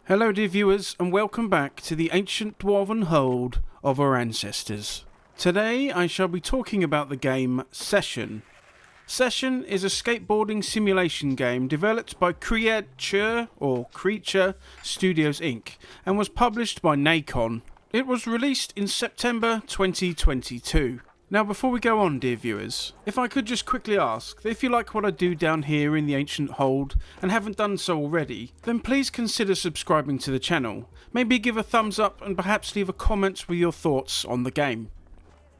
Hello dear viewers, and welcome back to the ancient dwarven hold of our ancestors. Today I shall be talking about the game Session. Session is a skateboarding simulation game developed by Creature Studios Inc. and was published by Nacon. It was released in September 2022. Now before we go on, dear viewers, if I could just quickly ask that if you like what I do down here in the ancient hold and haven't done so already, then please consider subscribing to the channel. Maybe give a thumbs up and perhaps leave a comment with your thoughts on the game.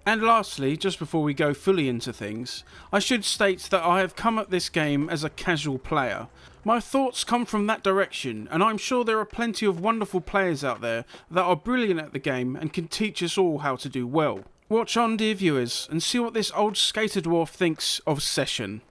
And lastly, just before we go fully into things, I should state that I have come at this game as a casual player. My thoughts come from that direction, and I'm sure there are plenty of wonderful players out there that are brilliant at the game and can teach us all how to do well. Watch on, dear viewers, and see what this old skater dwarf thinks of Session.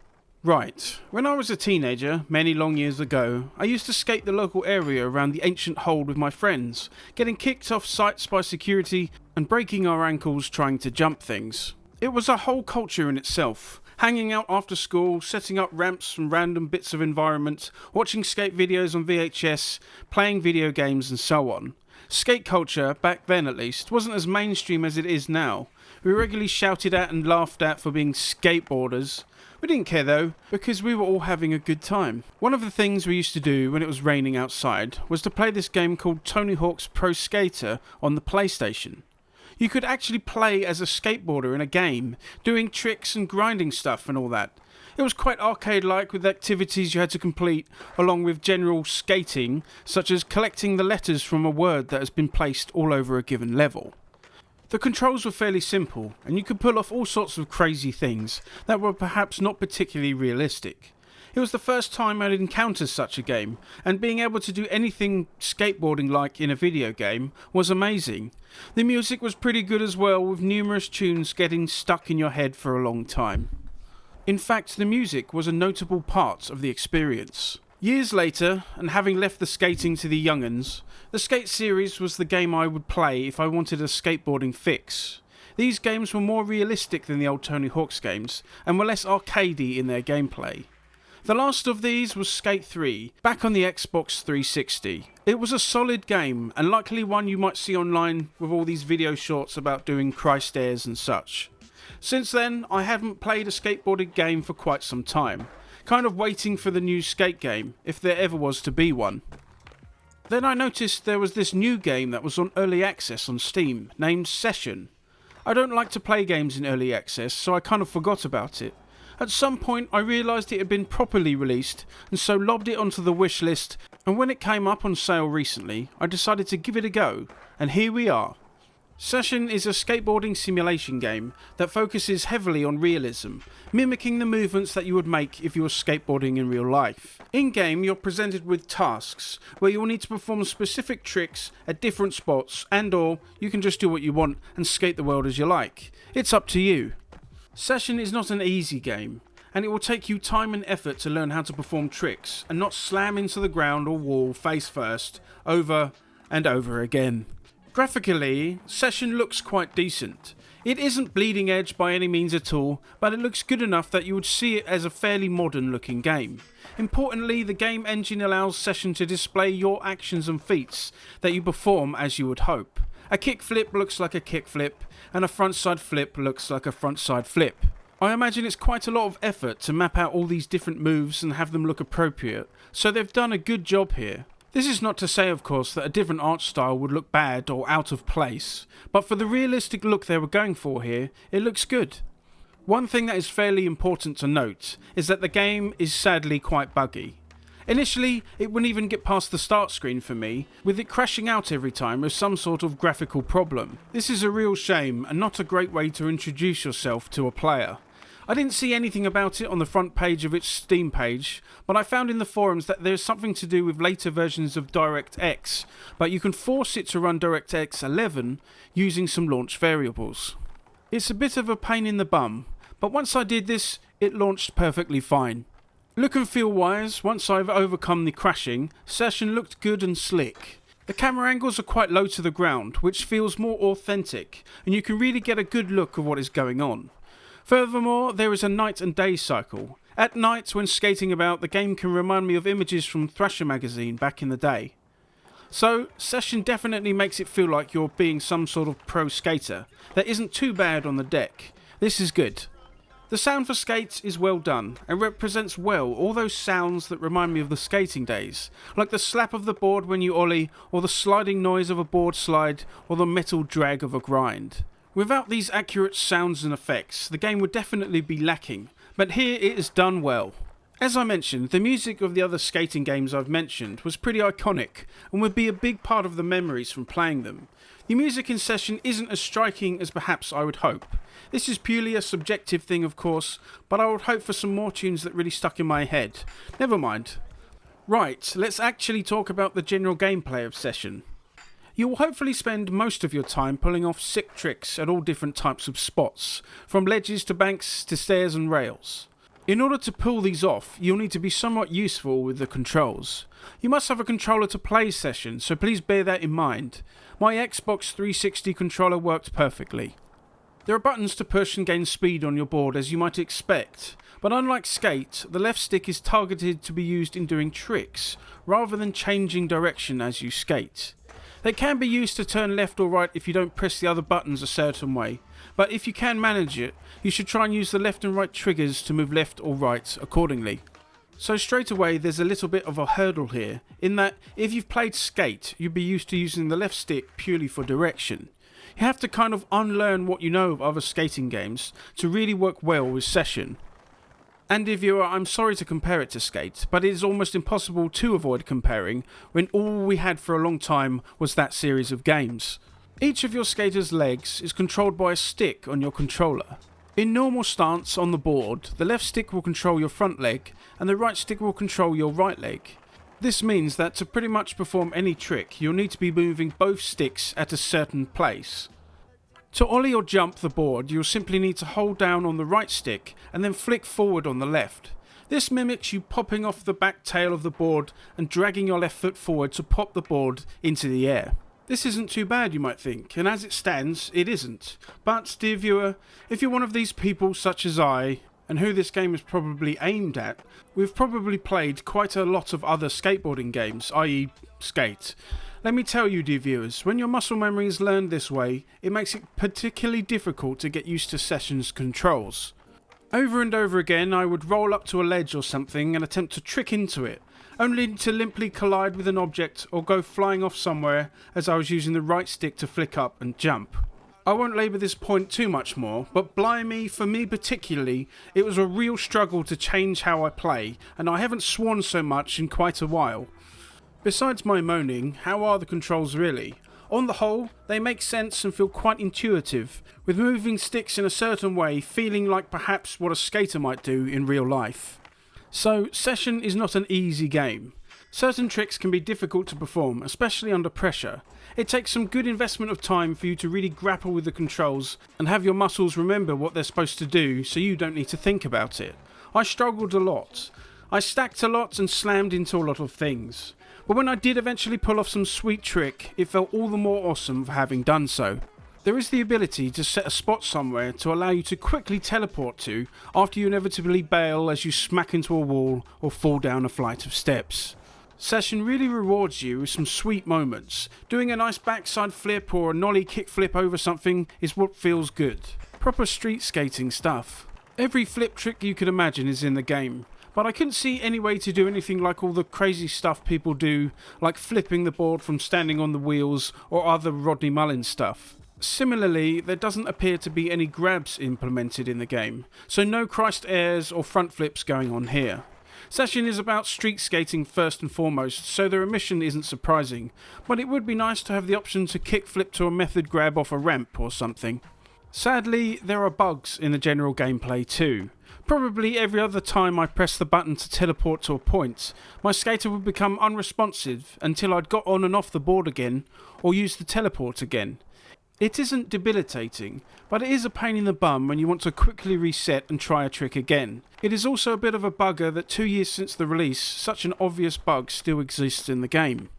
Right, when I was a teenager, many long years ago, I used to skate the local area around the ancient hold with my friends, getting kicked off sites by security and breaking our ankles trying to jump things. It was a whole culture in itself, hanging out after school, setting up ramps from random bits of environment, watching skate videos on VHS, playing video games and so on. Skate culture, back then at least, wasn't as mainstream as it is now. We were regularly shouted at and laughed at for being skateboarders. We didn't care though, because we were all having a good time. One of the things we used to do when it was raining outside was to play this game called Tony Hawk's Pro Skater on the PlayStation. You could actually play as a skateboarder in a game, doing tricks and grinding stuff and all that. It was quite arcade-like with activities you had to complete, along with general skating, such as collecting the letters from a word that has been placed all over a given level. The controls were fairly simple, and you could pull off all sorts of crazy things that were perhaps not particularly realistic. It was the first time I'd encountered such a game, and being able to do anything skateboarding-like in a video game was amazing. The music was pretty good as well, with numerous tunes getting stuck in your head for a long time. In fact, the music was a notable part of the experience. Years later, and having left the skating to the young'uns, the Skate series was the game I would play if I wanted a skateboarding fix. These games were more realistic than the old Tony Hawk's games, and were less arcadey in their gameplay. The last of these was Skate 3, back on the Xbox 360. It was a solid game, and likely one you might see online with all these video shorts about doing Christ airs and such. Since then, I haven't played a skateboarding game for quite some time, kind of waiting for the new skate game, if there ever was to be one. Then I noticed there was this new game that was on early access on Steam, named Session. I don't like to play games in early access, so I kind of forgot about it. At some point I realised it had been properly released, and so lobbed it onto the wish list, and when it came up on sale recently, I decided to give it a go, and here we are. Session is a skateboarding simulation game that focuses heavily on realism, mimicking the movements that you would make if you were skateboarding in real life. In-game, you're presented with tasks, where you will need to perform specific tricks at different spots, and/or you can just do what you want and skate the world as you like. It's up to you. Session is not an easy game, and it will take you time and effort to learn how to perform tricks, and not slam into the ground or wall face first, over and over again. Graphically, Session looks quite decent. It isn't bleeding edge by any means at all, but it looks good enough that you would see it as a fairly modern looking game. Importantly, the game engine allows Session to display your actions and feats that you perform as you would hope. A kickflip looks like a kickflip, and a frontside flip looks like a frontside flip. I imagine it's quite a lot of effort to map out all these different moves and have them look appropriate, so they've done a good job here. This is not to say, of course, that a different art style would look bad or out of place, but for the realistic look they were going for here, it looks good. One thing that is fairly important to note is that the game is sadly quite buggy. Initially, it wouldn't even get past the start screen for me, with it crashing out every time with some sort of graphical problem. This is a real shame and not a great way to introduce yourself to a player. I didn't see anything about it on the front page of its Steam page, but I found in the forums that there's something to do with later versions of DirectX, but you can force it to run DirectX 11 using some launch variables. It's a bit of a pain in the bum, but once I did this, it launched perfectly fine. Look and feel wise, once I've overcome the crashing, Session looked good and slick. The camera angles are quite low to the ground, which feels more authentic, and you can really get a good look of what is going on. Furthermore, there is a night and day cycle. At night, when skating about, the game can remind me of images from Thrasher magazine back in the day. So, Session definitely makes it feel like you're being some sort of pro skater. That isn't too bad on the deck. This is good. The sound for Skate is well done and represents well all those sounds that remind me of the skating days, like the slap of the board when you ollie, or the sliding noise of a board slide, or the metal drag of a grind. Without these accurate sounds and effects, the game would definitely be lacking, but here it is done well. As I mentioned, the music of the other skating games I've mentioned was pretty iconic and would be a big part of the memories from playing them. The music in Session isn't as striking as perhaps I would hope. This is purely a subjective thing, of course, but I would hope for some more tunes that really stuck in my head. Never mind. Right, let's actually talk about the general gameplay of Session. You will hopefully spend most of your time pulling off sick tricks at all different types of spots, from ledges to banks to stairs and rails. In order to pull these off, you'll need to be somewhat useful with the controls. You must have a controller to play Session, so please bear that in mind. My Xbox 360 controller worked perfectly. There are buttons to push and gain speed on your board as you might expect, but unlike Skate, the left stick is targeted to be used in doing tricks, rather than changing direction as you skate. They can be used to turn left or right if you don't press the other buttons a certain way, but if you can manage it, you should try and use the left and right triggers to move left or right accordingly. So straight away there's a little bit of a hurdle here, in that if you've played Skate, you'd be used to using the left stick purely for direction. You have to kind of unlearn what you know of other skating games to really work well with Session. And viewer, I'm sorry to compare it to Skate, but it is almost impossible to avoid comparing when all we had for a long time was that series of games. Each of your skater's legs is controlled by a stick on your controller. In normal stance on the board, the left stick will control your front leg and the right stick will control your right leg. This means that to pretty much perform any trick, you'll need to be moving both sticks at a certain place. To ollie or jump the board, you'll simply need to hold down on the right stick and then flick forward on the left. This mimics you popping off the back tail of the board and dragging your left foot forward to pop the board into the air. This isn't too bad, you might think, and as it stands, it isn't. But, dear viewer, if you're one of these people such as I, and who this game is probably aimed at, we've probably played quite a lot of other skateboarding games, i.e. Skate. Let me tell you, dear viewers, when your muscle memory is learned this way, it makes it particularly difficult to get used to Session's controls. Over and over again, I would roll up to a ledge or something and attempt to trick into it, only to limply collide with an object or go flying off somewhere as I was using the right stick to flick up and jump. I won't labour this point too much more, but blimey, for me particularly, it was a real struggle to change how I play, and I haven't sworn so much in quite a while. Besides my moaning, how are the controls really? On the whole, they make sense and feel quite intuitive, with moving sticks in a certain way feeling like perhaps what a skater might do in real life. So, Session is not an easy game. Certain tricks can be difficult to perform, especially under pressure. It takes some good investment of time for you to really grapple with the controls and have your muscles remember what they're supposed to do so you don't need to think about it. I struggled a lot. I stacked a lot and slammed into a lot of things. But when I did eventually pull off some sweet trick, it felt all the more awesome for having done so. There is the ability to set a spot somewhere to allow you to quickly teleport to after you inevitably bail as you smack into a wall or fall down a flight of steps. Session really rewards you with some sweet moments. Doing a nice backside flip or a nollie kickflip over something is what feels good. Proper street skating stuff. Every flip trick you could imagine is in the game. But I couldn't see any way to do anything like all the crazy stuff people do, like flipping the board from standing on the wheels or other Rodney Mullen stuff. Similarly, there doesn't appear to be any grabs implemented in the game, so no Christ airs or front flips going on here. Session is about street skating first and foremost, so the omission isn't surprising, but it would be nice to have the option to kickflip to a method grab off a ramp or something. Sadly, there are bugs in the general gameplay too. Probably every other time I pressed the button to teleport to a point, my skater would become unresponsive until I'd got on and off the board again, or used the teleport again. It isn't debilitating, but it is a pain in the bum when you want to quickly reset and try a trick again. It is also a bit of a bugger that 2 years since the release, such an obvious bug still exists in the game.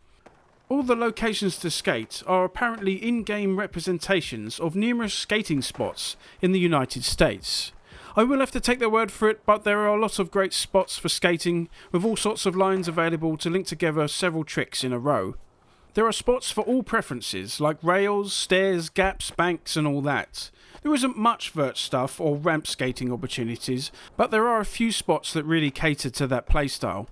All the locations to skate are apparently in-game representations of numerous skating spots in the United States. I will have to take their word for it, but there are a lot of great spots for skating, with all sorts of lines available to link together several tricks in a row. There are spots for all preferences, like rails, stairs, gaps, banks and all that. There isn't much vert stuff or ramp skating opportunities, but there are a few spots that really cater to that playstyle.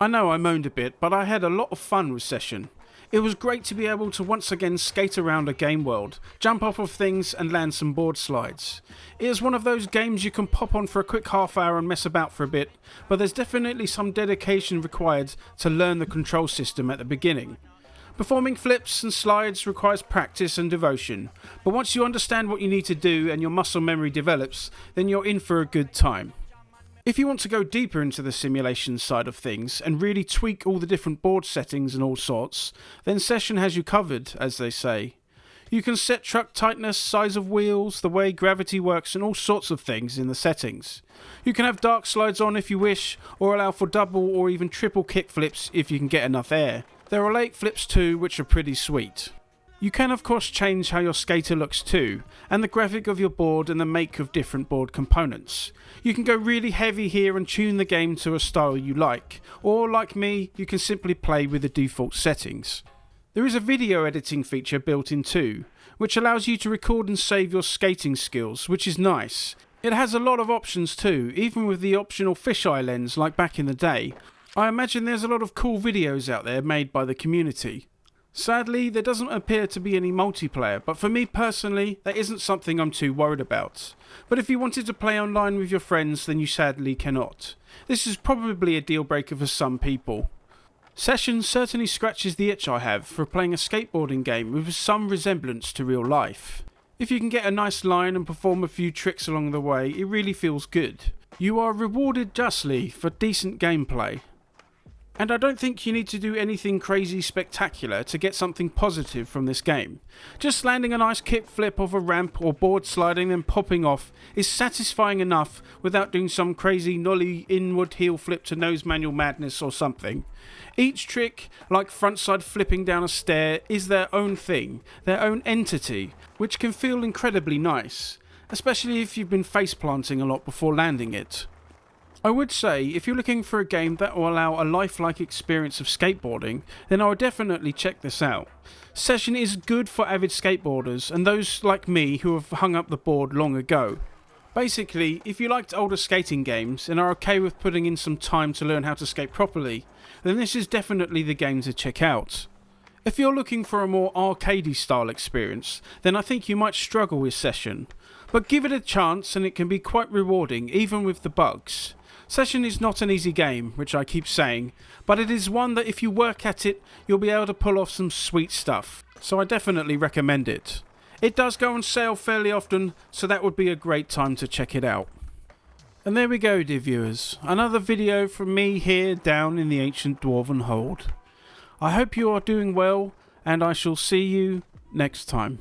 I know I moaned a bit, but I had a lot of fun with Session. It was great to be able to once again skate around a game world, jump off of things and land some board slides. It is one of those games you can pop on for a quick half hour and mess about for a bit, but there's definitely some dedication required to learn the control system at the beginning. Performing flips and slides requires practice and devotion, but once you understand what you need to do and your muscle memory develops, then you're in for a good time. If you want to go deeper into the simulation side of things and really tweak all the different board settings and all sorts, then Session has you covered, as they say. You can set truck tightness, size of wheels, the way gravity works and all sorts of things in the settings. You can have dark slides on if you wish, or allow for double or even triple kick flips if you can get enough air. There are late flips too, which are pretty sweet. You can of course change how your skater looks too, and the graphic of your board and the make of different board components. You can go really heavy here and tune the game to a style you like, or like me, you can simply play with the default settings. There is a video editing feature built in too, which allows you to record and save your skating skills, which is nice. It has a lot of options too, even with the optional fisheye lens like back in the day. I imagine there's a lot of cool videos out there made by the community. Sadly, there doesn't appear to be any multiplayer, but for me personally, that isn't something I'm too worried about. But if you wanted to play online with your friends, then you sadly cannot. This is probably a deal breaker for some people. Session certainly scratches the itch I have for playing a skateboarding game with some resemblance to real life. If you can get a nice line and perform a few tricks along the way, it really feels good. You are rewarded justly for decent gameplay. And I don't think you need to do anything crazy spectacular to get something positive from this game. Just landing a nice kickflip off a ramp or board sliding then popping off is satisfying enough without doing some crazy nollie inward heel flip to nose manual madness or something. Each trick, like frontside flipping down a stair, is their own thing, their own entity, which can feel incredibly nice, especially if you've been face planting a lot before landing it. I would say, if you're looking for a game that will allow a lifelike experience of skateboarding, then I would definitely check this out. Session is good for avid skateboarders and those like me who have hung up the board long ago. Basically, if you liked older skating games and are okay with putting in some time to learn how to skate properly, then this is definitely the game to check out. If you're looking for a more arcadey style experience, then I think you might struggle with Session. But give it a chance and it can be quite rewarding even with the bugs. Session is not an easy game, which I keep saying, but it is one that if you work at it, you'll be able to pull off some sweet stuff, so I definitely recommend it. It does go on sale fairly often, so that would be a great time to check it out. And there we go, dear viewers, another video from me here down in the ancient Dwarven Hold. I hope you are doing well, and I shall see you next time.